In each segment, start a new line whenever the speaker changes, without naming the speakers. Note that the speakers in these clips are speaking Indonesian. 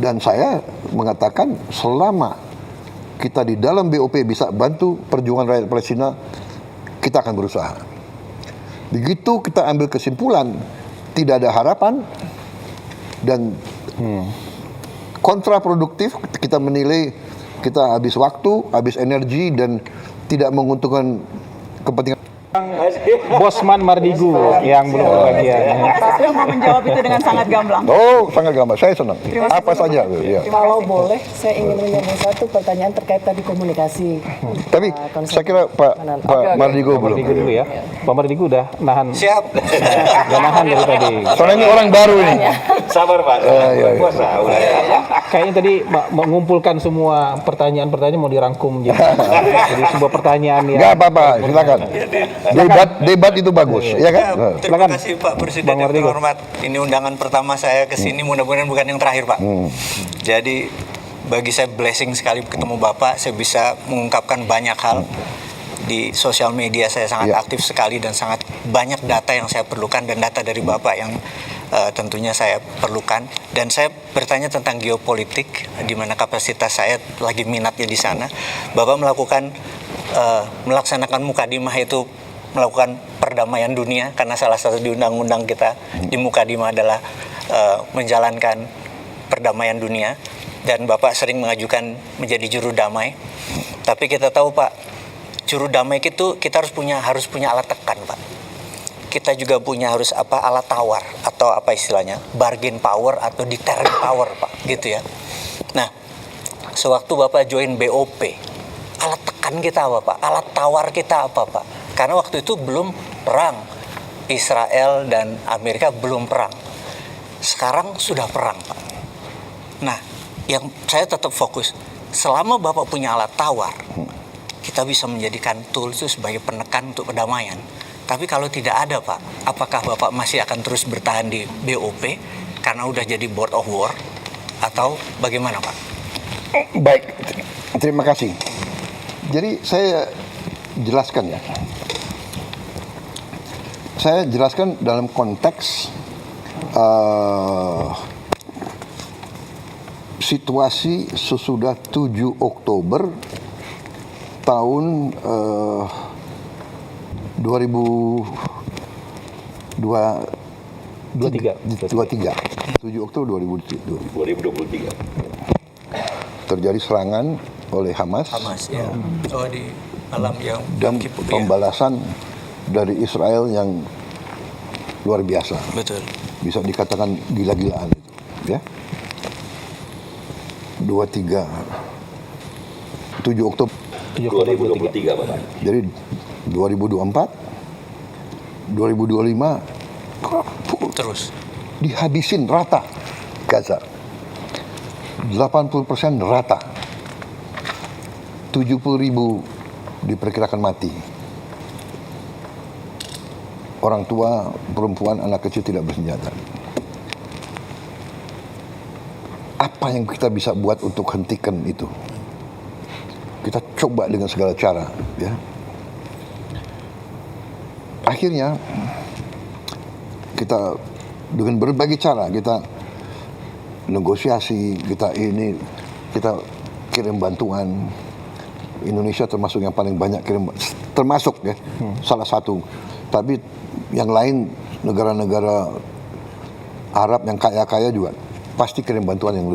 Dan saya mengatakan selama kita di dalam BOP bisa bantu perjuangan rakyat Palestina, kita akan berusaha. Begitu kita ambil kesimpulan tidak ada harapan dan kontraproduktif, kita menilai kita habis waktu, habis energi dan tidak menguntungkan kepentingan.
Bosman Mardigu yang belum kebagian.
Saya mau menjawab itu dengan sangat gamblang.
Oh, sangat gampang. Saya senang. Apa saja. Ya.
Kalau boleh, saya ingin menyambung satu pertanyaan terkait tadi komunikasi.
Tapi saya kira Pak Mardigu belum.
Mardigu dulu ya. Pak Mardigu udah nahan.
Siap.
Udah nahan dari tadi.
Soalnya ini orang baru ini.
Sabar Pak. Puasa.
Kayaknya tadi mengumpulkan semua pertanyaan-pertanyaan mau dirangkum jadi sebuah pertanyaan yang.
Nggak apa-apa, silakan. Debat itu bagus, ya kan?
Terima kasih Pak Presiden yang terhormat. Ini undangan pertama saya ke sini, mudah-mudahan bukan yang terakhir Pak. Jadi bagi saya blessing sekali ketemu Bapak. Saya bisa mengungkapkan banyak hal. Di sosial media saya sangat aktif sekali dan sangat banyak data yang saya perlukan dan data dari Bapak yang tentunya saya perlukan. Dan saya bertanya tentang geopolitik, di mana kapasitas saya lagi minatnya di sana. Bapak melaksanakan Mukadimah itu melakukan perdamaian dunia, karena salah satu di undang-undang kita di Mukadimah adalah menjalankan perdamaian dunia, dan Bapak sering mengajukan menjadi juru damai. Tapi kita tahu Pak, juru damai itu kita harus punya alat tekan Pak. Kita juga harus alat tawar atau apa istilahnya, bargain power atau deterrent power Pak, gitu ya. Nah, sewaktu Bapak join BOP, alat tekan kita apa Pak? Alat tawar kita apa Pak? Karena waktu itu belum perang. Israel dan Amerika belum perang. Sekarang sudah perang, Pak. Nah, yang saya tetap fokus, selama Bapak punya alat tawar, kita bisa menjadikan tool itu sebagai penekan untuk perdamaian. Tapi kalau tidak ada, Pak, apakah Bapak masih akan terus bertahan di BOP karena udah jadi board of war? Atau bagaimana, Pak?
Baik, terima kasih. Jadi saya jelaskan ya. Saya jelaskan dalam konteks situasi sesudah 7 Oktober tahun 2023. 7 Oktober 2023. Terjadi serangan oleh Hamas
ya. Oh, di malam yang
dan pembalasan dari Israel yang luar biasa.
Betul.
Bisa dikatakan gila-gilaan itu, ya. 7 Oktober
2023 Bapak.
Jadi 2024, 2025
terus
dihabisin rata Gaza. 80% rata. 70.000 diperkirakan mati. Orang tua, perempuan, anak kecil tidak bersenjata. Apa yang kita bisa buat untuk hentikan itu? Kita coba dengan segala cara, ya. Akhirnya kita dengan berbagai cara kita negosiasi, kita kirim bantuan. Indonesia termasuk yang paling banyak kirim, termasuk ya, salah satu. Tapi yang lain negara-negara Arab yang kaya-kaya juga pasti kirim bantuan yang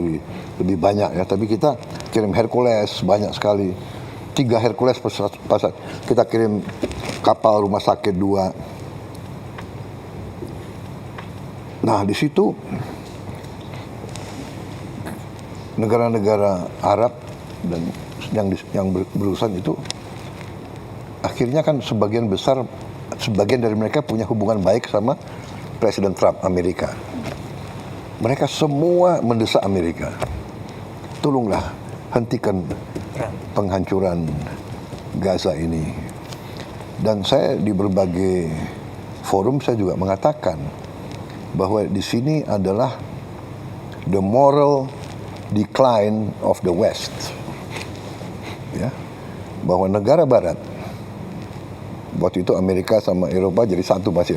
lebih banyak ya. Tapi kita kirim Hercules banyak sekali, 3 Hercules pasar. Kita kirim kapal rumah sakit 2. Nah di situ negara-negara Arab dan yang berurusan itu akhirnya kan sebagian dari mereka punya hubungan baik sama Presiden Trump Amerika. Mereka semua mendesak Amerika, tolonglah hentikan penghancuran Gaza ini. Dan saya di berbagai forum saya juga mengatakan bahwa di sini adalah the moral decline of the West. Ya, bahwa negara Barat, waktu itu Amerika sama Eropa jadi satu masih,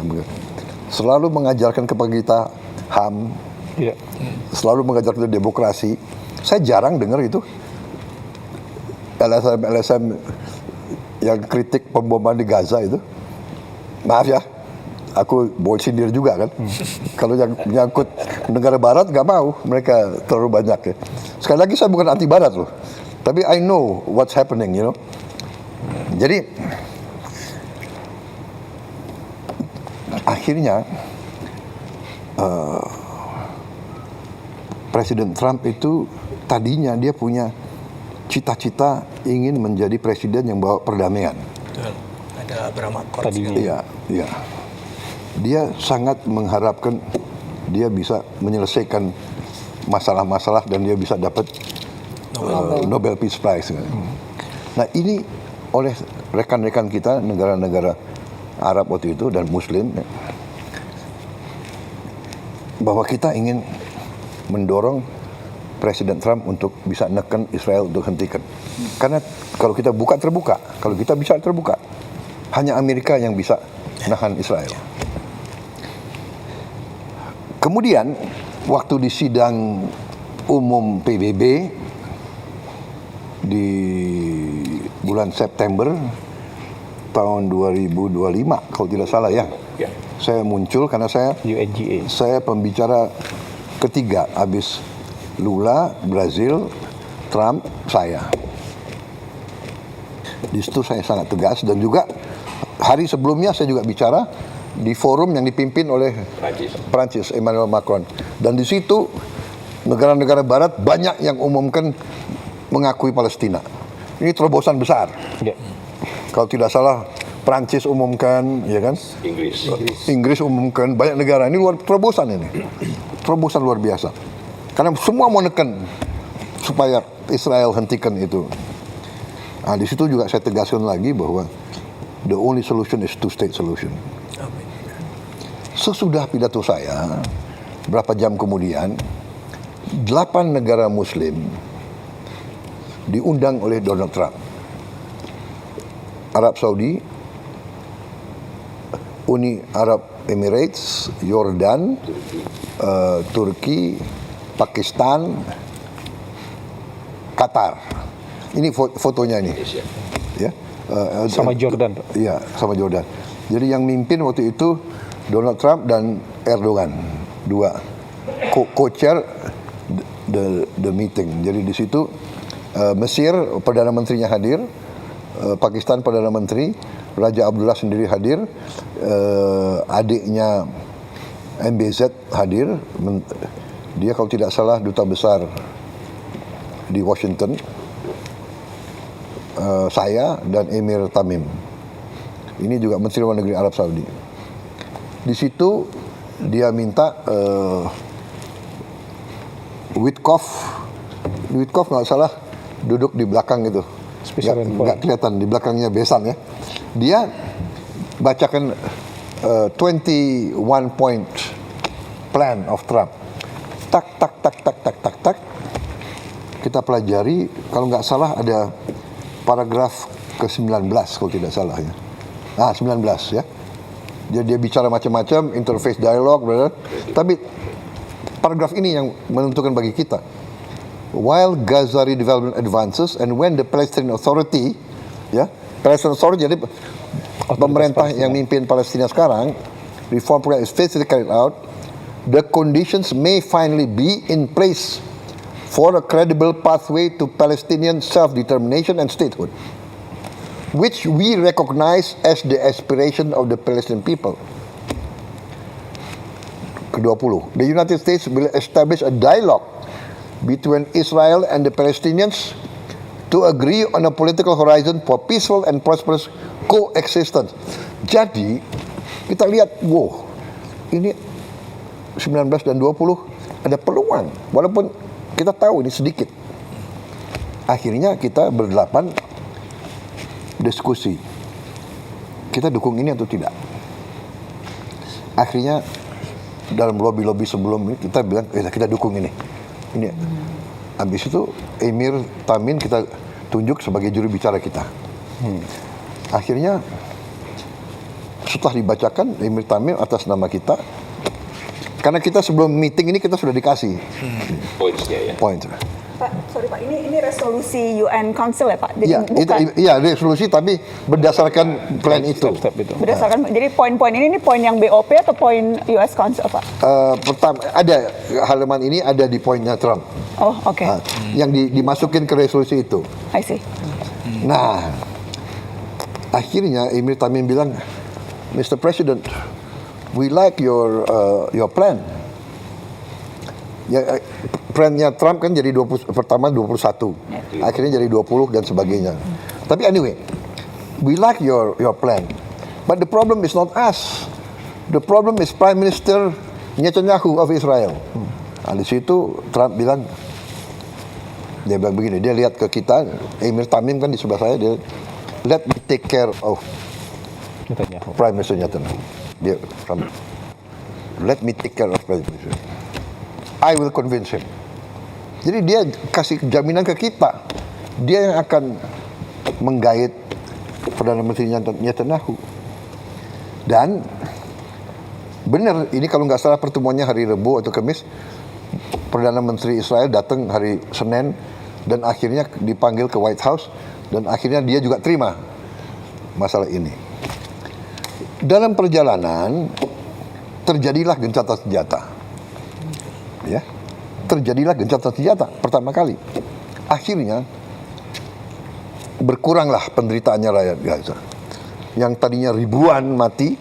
selalu mengajarkan kepada kita HAM,
Iya.
Selalu mengajar kita demokrasi. Saya jarang dengar itu. LSM yang kritik pemboman di Gaza itu. Maaf ya, aku boleh sindir juga kan. Kalau yang menyangkut negara barat nggak mau, mereka terlalu banyak ya. Sekali lagi saya bukan anti barat loh, tapi I know what's happening, you know. Jadi akhirnya Presiden Trump itu tadinya dia punya cita-cita ingin menjadi presiden yang bawa perdamaian.
Betul. Ada Abraham Accords.
Tadinya.
Iya, iya. Dia sangat mengharapkan dia bisa menyelesaikan masalah-masalah dan dia bisa dapat Nobel Peace Prize. Nah ini oleh rekan-rekan kita negara-negara Arab waktu itu dan Muslim bahwa kita ingin mendorong Presiden Trump untuk bisa neken Israel untuk hentikan. Karena kalau kita buka terbuka, kalau kita bisa terbuka, hanya Amerika yang bisa nahan Israel. Kemudian waktu di sidang umum PBB di bulan September tahun 2025 kalau tidak salah ya. Saya muncul karena
UNGA.
saya pembicara ketiga habis Lula, Brazil, Trump, saya. Di situ saya sangat tegas dan juga hari sebelumnya saya juga bicara di forum yang dipimpin oleh Prancis, Emmanuel Macron. Dan di situ negara-negara Barat banyak yang umumkan mengakui Palestina. Ini terobosan besar.
Ya.
Kalau tidak salah Prancis umumkan, ya kan? Inggris umumkan, banyak negara. Ini terobosan ini. Terobosan luar biasa. Karena semua mau neken supaya Israel hentikan itu. Nah, di situ juga saya tegaskan lagi bahwa the only solution is two-state solution. Sesudah pidato saya, berapa jam kemudian, 8 negara Muslim diundang oleh Donald Trump. Arab Saudi, Uni Arab Emirates, Yordan, Turki, Pakistan, Qatar. Ini fotonya ini. Ya.
Sama Jordan, Pak.
Iya, sama Jordan. Jadi yang mimpin waktu itu Donald Trump dan Erdogan, dua co-chair the meeting. Jadi di situ Mesir Perdana Menterinya hadir, Pakistan Perdana Menteri, Raja Abdullah sendiri hadir, adiknya MBZ hadir, dia kalau tidak salah duta besar di Washington, saya dan Emir Tamim. Ini juga Menteri Luar Negeri Arab Saudi. Di situ dia minta Witkoff nggak salah duduk di belakang itu, nggak kelihatan di belakangnya besan ya. Dia bacakan 21 point plan of Trump. Tak. Kita pelajari, kalau nggak salah ada paragraf ke-19 kalau tidak salah ya. 19 ya. Jadi dia bicara macam-macam, interface dialog, tapi paragraf ini yang menentukan bagi kita. While Gaza redevelopment advances and when the Palestinian Authority, ya, Palestinian Authority jadi pemerintah yang mimpin Palestina sekarang, reform program is faithfully carried out, the conditions may finally be in place for a credible pathway to Palestinian self-determination and statehood, which we recognize as the aspiration of the Palestinian people. Ke-20, the United States will establish a dialogue between Israel and the Palestinians to agree on a political horizon for peaceful and prosperous coexistence. Jadi, kita lihat, wow, ini 19 dan 20 ada peluang, walaupun kita tahu ini sedikit. Akhirnya kita berdelapan diskusi, kita dukung ini atau tidak. Akhirnya dalam lobby sebelum ini kita bilang kita dukung ini. Habis itu Emir Tamim kita tunjuk sebagai juru bicara kita. Akhirnya setelah dibacakan Emir Tamim atas nama kita, Karena kita sebelum meeting ini kita sudah dikasih
Pointsnya ya.
poin.
Pak, sorry Pak, ini resolusi UN Council ya Pak? Jadi
Iya,
bukan
iya resolusi tapi berdasarkan plan itu.
Step itu.
berdasarkan, jadi poin-poin ini poin yang BOP atau poin US Council Pak?
Pertama ada halaman ini ada di poinnya Trump.
Oh oke,
Yang dimasukin ke resolusi itu.
I see.
Nah, akhirnya Emir Tamim bilang, Mr. President, we like your plan. Ya, plannya Trump kan jadi 20, pertama 21, akhirnya jadi 20 dan sebagainya. Tapi anyway, we like your plan, but the problem is not us. The problem is Prime Minister Netanyahu of Israel. Nah, di situ Trump bilang, dia bilang begini, dia lihat ke kita, Emir Tamim kan di sebelah saya, dia let me take care of
Netanyahu.
Prime Minister Netanyahu. Dia Trump, let me take care of Prime Minister. I will convince him. Jadi dia kasih jaminan ke kita, dia yang akan menggait Perdana Menteri Netanyahu. Dan benar, ini kalau nggak salah pertemuannya hari Rabu atau Kamis, Perdana Menteri Israel datang hari Senin dan akhirnya dipanggil ke White House dan akhirnya dia juga terima masalah ini. Dalam perjalanan terjadilah gencatan senjata. Ya, terjadilah gencatan senjata pertama kali. Akhirnya berkuranglah penderitaannya rakyat Gaza. Yang tadinya ribuan mati,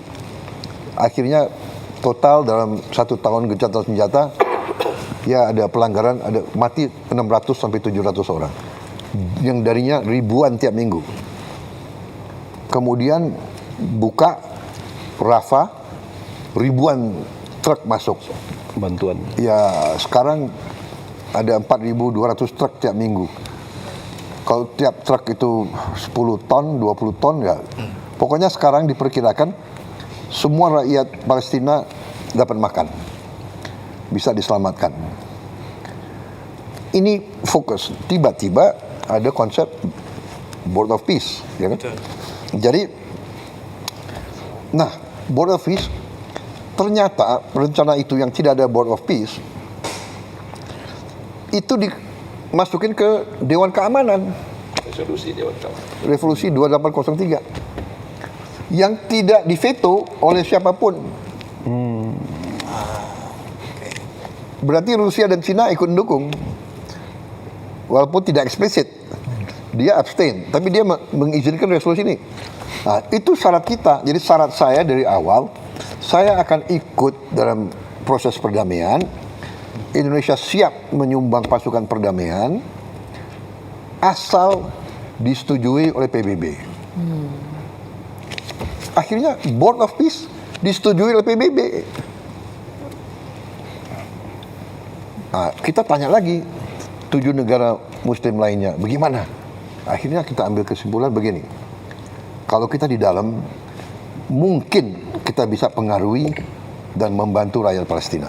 akhirnya total dalam 1 tahun gencatan senjata, ya ada pelanggaran, ada mati 600 sampai 700 orang. Yang darinya ribuan tiap minggu. Kemudian buka Rafah, ribuan truk masuk.
Bantuan.
Ya sekarang ada 4.200 truk tiap minggu. Kalau tiap truk itu 10 ton, 20 ton ya. Pokoknya sekarang diperkirakan semua rakyat Palestina dapat makan. Bisa diselamatkan. Ini fokus. Tiba-tiba ada konsep Board of Peace, ya kan? Jadi, nah Board of Peace ternyata rencana itu yang tidak ada Board of Peace itu dimasukin ke Dewan Keamanan.
Resolusi Dewan Keamanan.
Revolusi 2803 yang tidak diveto oleh siapapun. Berarti Rusia dan Cina ikut mendukung walaupun tidak eksplisit. Dia abstain, tapi dia mengizinkan resolusi ini. Nah, itu syarat kita. Jadi syarat saya dari awal, saya akan ikut dalam proses perdamaian. Indonesia siap menyumbang pasukan perdamaian asal disetujui oleh PBB. Akhirnya Board of Peace disetujui oleh PBB. Nah, kita tanya lagi 7 negara Muslim lainnya, bagaimana? Akhirnya kita ambil kesimpulan begini. Kalau kita di dalam, mungkin kita bisa pengaruhi dan membantu rakyat Palestina.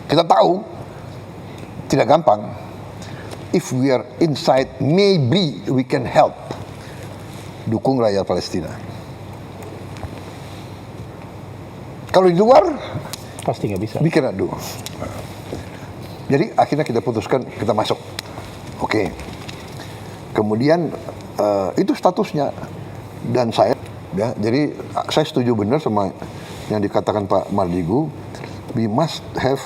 Kita tahu tidak gampang. If we are inside, maybe we can help. Dukung rakyat Palestina. Kalau di luar,
Pasti nggak bisa.
we cannot do. Jadi akhirnya kita putuskan kita masuk. Oke. Kemudian itu statusnya dan saya ya, jadi saya setuju benar sama yang dikatakan Pak Mardigu, we must have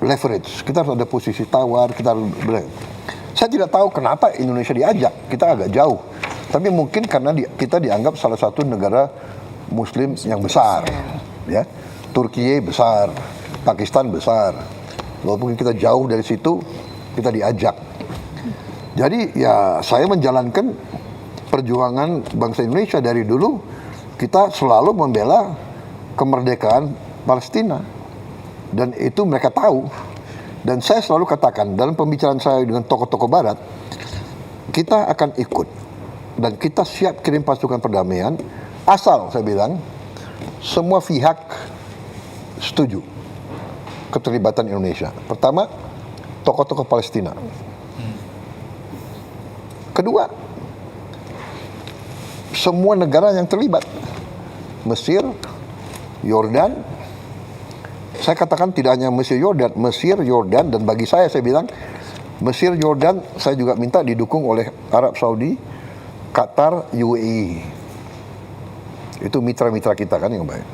leverage. Kita harus ada posisi tawar, kita harus saya tidak tahu kenapa Indonesia diajak, kita agak jauh. Tapi mungkin karena kita dianggap salah satu negara Muslim yang besar, ya. Turki besar, Pakistan besar. Walaupun kita jauh dari situ, kita diajak. Jadi ya saya menjalankan perjuangan bangsa Indonesia dari dulu. Kita selalu membela kemerdekaan Palestina. Dan itu mereka tahu. Dan saya selalu katakan dalam pembicaraan saya dengan tokoh-tokoh Barat, kita akan ikut. Dan kita siap kirim pasukan perdamaian. Asal saya bilang, semua pihak setuju keterlibatan Indonesia. Pertama, tokoh-tokoh Palestina. Kedua, semua negara yang terlibat. Mesir, Yordan, saya katakan tidak hanya Mesir, Yordan, dan bagi saya bilang Mesir, Yordan, saya juga minta didukung oleh Arab Saudi, Qatar, UAE. Itu mitra-mitra kita kan yang baik.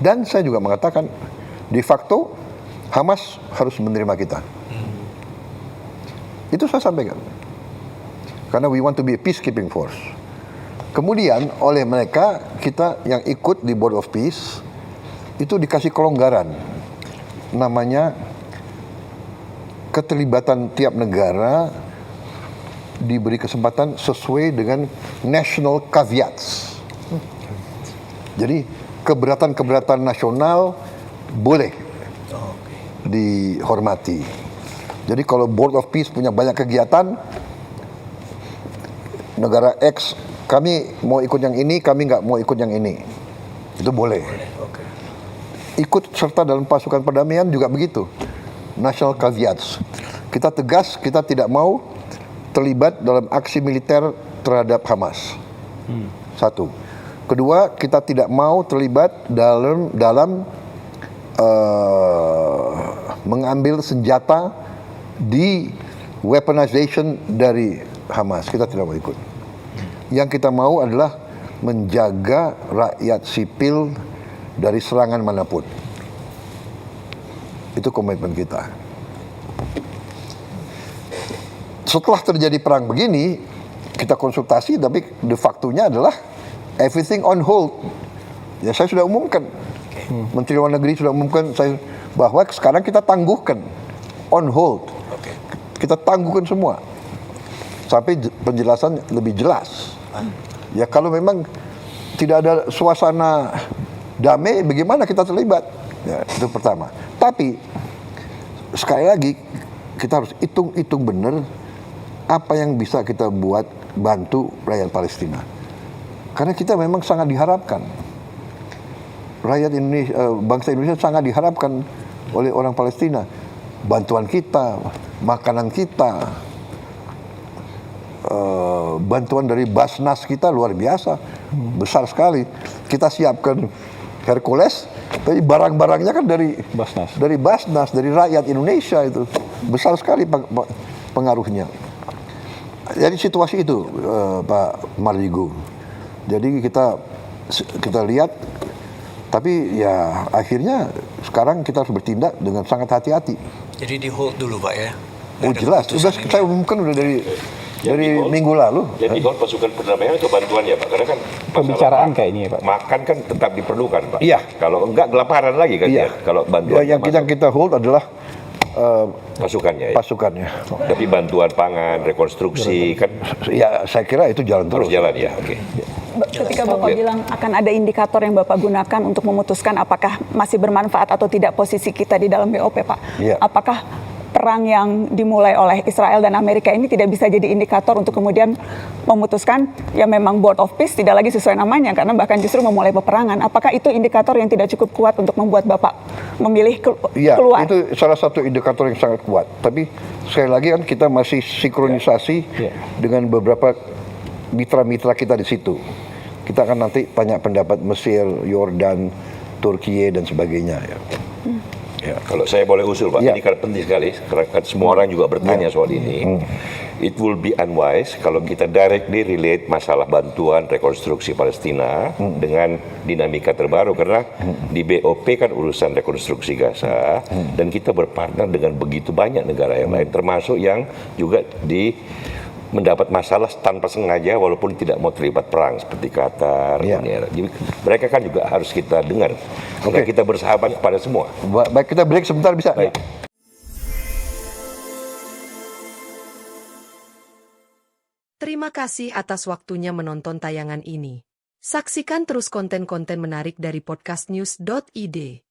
Dan saya juga mengatakan de facto Hamas harus menerima kita. Itu saya sampaikan. Karena we want to be a peacekeeping force. Kemudian oleh mereka, kita yang ikut di Board of Peace itu dikasih kelonggaran. Namanya keterlibatan tiap negara diberi kesempatan sesuai dengan national caveats. Jadi keberatan-keberatan nasional boleh dihormati. Jadi kalau Board of Peace punya banyak kegiatan, negara X, kami mau ikut yang ini, kami nggak mau ikut yang ini. Itu boleh. Ikut serta dalam pasukan perdamaian juga begitu. National caveats. Kita tegas, kita tidak mau terlibat dalam aksi militer terhadap Hamas. Satu. Kedua, kita tidak mau terlibat dalam mengambil senjata di weaponization dari Hamas. Kita tidak mau ikut. Yang kita mau adalah menjaga rakyat sipil dari serangan manapun. Itu komitmen kita. Setelah terjadi perang begini, kita konsultasi, tapi de facto-nya adalah everything on hold. Ya, saya sudah umumkan. Menteri Luar Negeri sudah umumkan bahwa sekarang kita tangguhkan on hold. Kita tangguhkan semua sampai penjelasan lebih jelas. Ya, kalau memang tidak ada suasana damai, bagaimana kita terlibat? Ya, itu pertama. Tapi sekali lagi kita harus hitung benar apa yang bisa kita buat bantu rakyat Palestina. Karena kita memang sangat diharapkan. Rakyat Indonesia, bangsa Indonesia sangat diharapkan oleh orang Palestina. Bantuan kita, makanan kita, bantuan dari Basnas kita luar biasa, besar sekali. Kita siapkan Hercules, tapi barang-barangnya kan dari Basnas, dari rakyat Indonesia, itu besar sekali pengaruhnya. Jadi situasi itu, Pak Mardigu. Jadi kita lihat, tapi ya akhirnya sekarang kita harus bertindak dengan sangat hati-hati.
Jadi di hold dulu Pak ya?
Oh jelas, sudah saya umumkan udah dari minggu lalu.
Jadi kalau pasukan perdamaian atau bantuan ya Pak? Karena kan
Pembicaraan kayak ini ya Pak.
makan kan tetap diperlukan Pak.
Iya.
Kalau enggak kelaparan lagi kan
Iya.
ya. Kalau bantuan
Ya, yang kita hold adalah
pasukannya. Ya.
pasukannya.
Tapi bantuan pangan, rekonstruksi kan
Ya saya kira itu jalan
harus
terus.
jalan ya. Oke.
Ketika Bapak bilang akan ada indikator yang Bapak gunakan untuk memutuskan apakah masih bermanfaat atau tidak posisi kita di dalam BOP, Pak.
Iya.
Apakah perang yang dimulai oleh Israel dan Amerika ini tidak bisa jadi indikator untuk kemudian memutuskan ya memang Board of Peace tidak lagi sesuai namanya karena bahkan justru memulai peperangan. Apakah itu indikator yang tidak cukup kuat untuk membuat Bapak memilih
Iya,
keluar?
itu salah satu indikator yang sangat kuat. Tapi sekali lagi kan kita masih sinkronisasi dengan beberapa mitra-mitra kita di situ. Kita akan nanti tanya pendapat Mesir, Yordan, Turki dan sebagainya. Ya.
Ya, kalau saya boleh usul Pak,
Ya.
ini kan penting sekali, karena kan semua orang juga bertanya soal ini. It will be unwise kalau kita directly relate masalah bantuan rekonstruksi Palestina dengan dinamika terbaru, karena di BOP kan urusan rekonstruksi Gaza, dan kita berpartner dengan begitu banyak negara yang lain, termasuk yang juga mendapat masalah tanpa sengaja walaupun tidak mau terlibat perang seperti Qatar, Uni Arab. Jadi mereka kan juga harus kita dengar. Karena kita bersahabat kepada semua.
Baik, kita break sebentar bisa?
Baik.
Terima kasih atas waktunya menonton tayangan ini. Saksikan terus konten-konten menarik dari podcastnews.id.